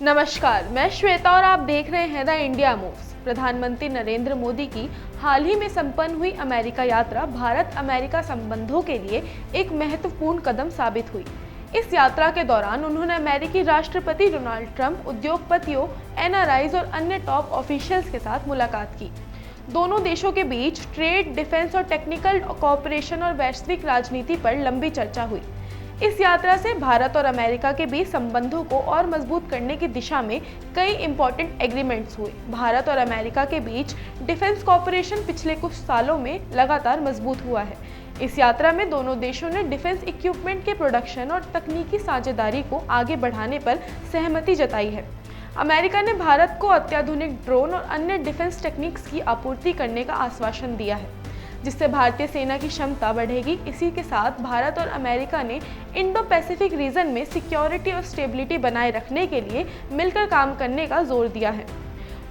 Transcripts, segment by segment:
नमस्कार, मैं श्वेता और आप देख रहे हैं द इंडिया मूव्स। प्रधानमंत्री नरेंद्र मोदी की हाल ही में संपन्न हुई अमेरिका यात्रा भारत अमेरिका संबंधों के लिए एक महत्वपूर्ण कदम साबित हुई। इस यात्रा के दौरान उन्होंने अमेरिकी राष्ट्रपति डोनाल्ड ट्रंप, उद्योगपतियों, एनआरआईज और अन्य टॉप ऑफिशियल्स के साथ मुलाकात की। दोनों देशों के बीच ट्रेड, डिफेंस और टेक्निकल कोऑपरेशन और वैश्विक राजनीति पर लंबी चर्चा हुई। इस यात्रा से भारत और अमेरिका के बीच संबंधों को और मजबूत करने की दिशा में कई इंपॉर्टेंट एग्रीमेंट्स हुए। भारत और अमेरिका के बीच डिफेंस कोऑपरेशन पिछले कुछ सालों में लगातार मजबूत हुआ है। इस यात्रा में दोनों देशों ने डिफेंस इक्विपमेंट के प्रोडक्शन और तकनीकी साझेदारी को आगे बढ़ाने पर सहमति जताई है। अमेरिका ने भारत को अत्याधुनिक ड्रोन और अन्य डिफेंस टेक्निक्स की आपूर्ति करने का आश्वासन दिया है, जिससे भारतीय सेना की क्षमता बढ़ेगी। इसी के साथ भारत और अमेरिका ने इंडो पैसिफिक रीजन में सिक्योरिटी और स्टेबिलिटी बनाए रखने के लिए मिलकर काम करने का जोर दिया है।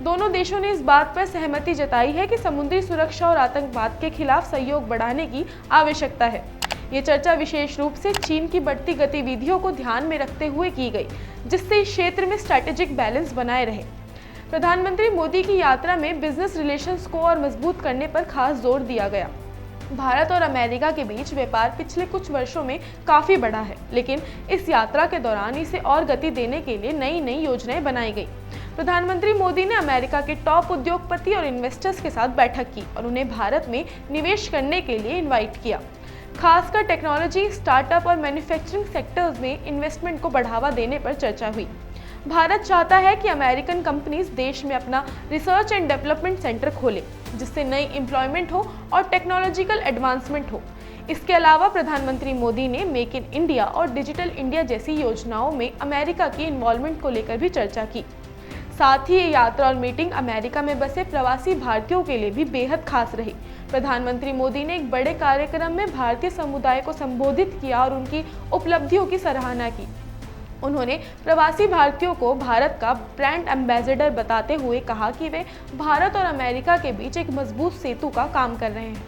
दोनों देशों ने इस बात पर सहमति जताई है कि समुद्री सुरक्षा और आतंकवाद के खिलाफ सहयोग बढ़ाने की आवश्यकता है। ये चर्चा विशेष रूप से चीन की बढ़ती गतिविधियों को ध्यान में रखते हुए की गई, जिससे इस क्षेत्र में स्ट्रैटेजिक बैलेंस बनाए रहे। प्रधानमंत्री मोदी की यात्रा में बिजनेस रिलेशंस को और मजबूत करने पर खास जोर दिया गया। भारत और अमेरिका के बीच व्यापार पिछले कुछ वर्षों में काफी बढ़ा है, लेकिन इस यात्रा के दौरान इसे और गति देने के लिए नई नई योजनाएं बनाई गई। प्रधानमंत्री मोदी ने अमेरिका के टॉप उद्योगपति और इन्वेस्टर्स के साथ बैठक की और उन्हें भारत में निवेश करने के लिए इन्वाइट किया। खासकर टेक्नोलॉजी, स्टार्टअप और मैन्युफैक्चरिंग सेक्टर्स में इन्वेस्टमेंट को बढ़ावा देने पर चर्चा हुई। भारत चाहता है कि अमेरिकन कंपनीज देश में अपना रिसर्च एंड डेवलपमेंट सेंटर खोले, जिससे नई एम्प्लॉयमेंट हो और टेक्नोलॉजिकल एडवांसमेंट हो। इसके अलावा प्रधानमंत्री मोदी ने मेक इन इंडिया और डिजिटल इंडिया जैसी योजनाओं में अमेरिका की इन्वॉल्वमेंट को लेकर भी चर्चा की। साथ ही ये यात्रा और मीटिंग अमेरिका में बसे प्रवासी भारतीयों के लिए भी बेहद खास रही। प्रधानमंत्री मोदी ने एक बड़े कार्यक्रम में भारतीय समुदाय को संबोधित किया और उनकी उपलब्धियों की सराहना की। उन्होंने प्रवासी भारतीयों को भारत का ब्रांड एम्बेसडर बताते हुए कहा कि वे भारत और अमेरिका के बीच एक मजबूत सेतु का काम कर रहे हैं।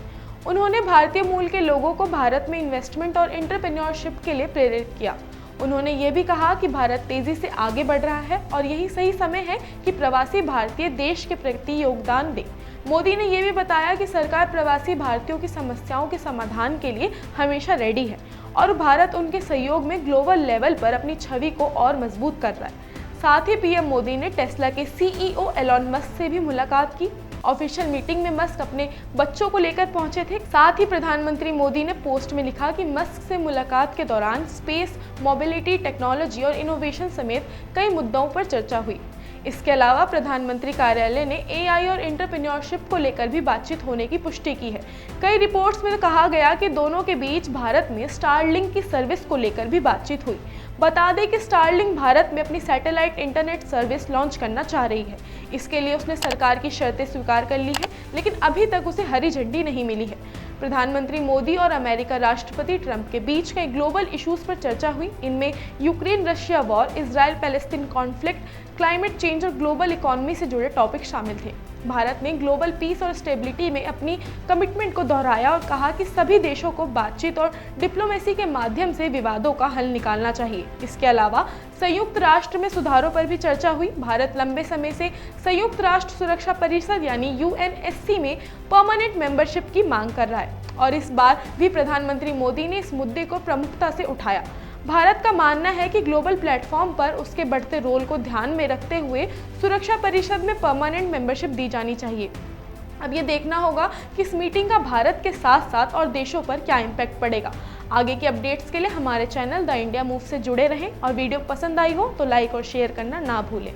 उन्होंने भारतीय मूल के लोगों को भारत में इन्वेस्टमेंट और एंटरप्रेन्योरशिप के लिए प्रेरित किया। उन्होंने ये भी कहा कि भारत तेजी से आगे बढ़ रहा है और यही सही समय है कि प्रवासी भारतीय देश के प्रति योगदान दें। मोदी ने यह भी बताया कि सरकार प्रवासी भारतीयों की समस्याओं के समाधान के लिए हमेशा रेडी है और भारत उनके सहयोग में ग्लोबल लेवल पर अपनी छवि को और मजबूत कर रहा है। साथ ही पीएम मोदी ने टेस्ला के सीईओ एलॉन मस्क से भी मुलाकात की। ऑफिशियल मीटिंग में मस्क अपने बच्चों को लेकर पहुंचे थे। साथ ही प्रधानमंत्री मोदी ने पोस्ट में लिखा कि मस्क से मुलाकात के दौरान स्पेस, मोबिलिटी, टेक्नोलॉजी और इनोवेशन समेत कई मुद्दों पर चर्चा हुई। इसके अलावा प्रधानमंत्री कार्यालय ने एआई और एंटरप्रेन्योरशिप को लेकर भी बातचीत होने की पुष्टि की है। कई रिपोर्ट्स में कहा गया कि दोनों के बीच भारत में स्टारलिंक की सर्विस को लेकर भी बातचीत हुई। बता दें कि स्टारलिंक भारत में अपनी सैटेलाइट इंटरनेट सर्विस लॉन्च करना चाह रही है। इसके लिए उसने सरकार की शर्तें स्वीकार कर ली है, लेकिन अभी तक उसे हरी झंडी नहीं मिली है। प्रधानमंत्री मोदी और अमेरिका राष्ट्रपति ट्रंप के बीच कई ग्लोबल इश्यूज पर चर्चा हुई। इनमें Ukraine Russia war, Israel Palestine conflict, climate change और ग्लोबल इकोनॉमी से जुड़े टॉपिक शामिल थे। भारत ने ग्लोबल पीस और स्टेबिलिटी में अपनी कमिटमेंट को दोहराया और कहा कि सभी देशों को बातचीत और डिप्लोमेसी के माध्यम से विवादों का हल निकालना चाहिए। इसके अलावा संयुक्त राष्ट्र में सुधारों पर भी चर्चा हुई। भारत लंबे समय से संयुक्त राष्ट्र सुरक्षा परिषद यानी यूएनएससी में परमानेंट मेंबरशिप की मांग कर रहा है और इस बार भी प्रधानमंत्री मोदी ने इस मुद्दे को प्रमुखता से उठाया। भारत का मानना है कि ग्लोबल प्लेटफॉर्म पर उसके बढ़ते रोल को ध्यान में रखते हुए सुरक्षा परिषद में परमानेंट मेंबरशिप दी जानी चाहिए। अब ये देखना होगा कि इस मीटिंग का भारत के साथ साथ और देशों पर क्या इम्पैक्ट पड़ेगा। आगे की अपडेट्स के लिए हमारे चैनल द इंडिया मूव से जुड़े रहें और वीडियो पसंद आई हो तो लाइक और शेयर करना ना भूलें।